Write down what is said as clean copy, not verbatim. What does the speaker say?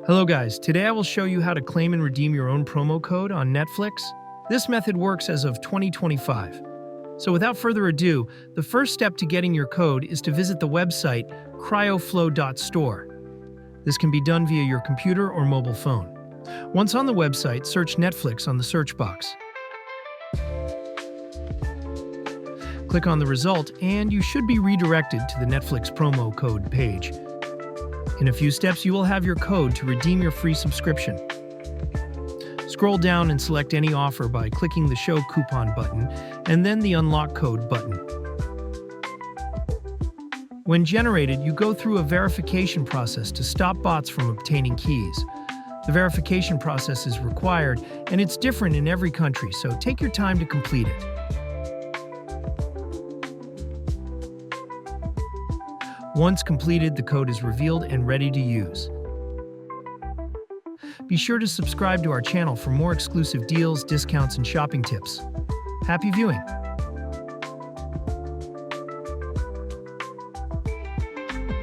Hello guys, today I will show you how to claim and redeem your own promo code on Netflix. This method works as of 2025. So without further ado, the first step to getting your code is to visit the website cryoflow.store. This can be done via your computer or mobile phone. Once on the website, search Netflix on the search box. Click on the result and you should be redirected to the Netflix promo code page. In a few steps, you will have your code to redeem your free subscription. Scroll down and select any offer by clicking the Show Coupon button and then the Unlock Code button. When generated, you go through a verification process to stop bots from obtaining keys. The verification process is required, and it's different in every country, so take your time to complete it. Once completed, the code is revealed and ready to use. Be sure to subscribe to our channel for more exclusive deals, discounts, and shopping tips. Happy viewing!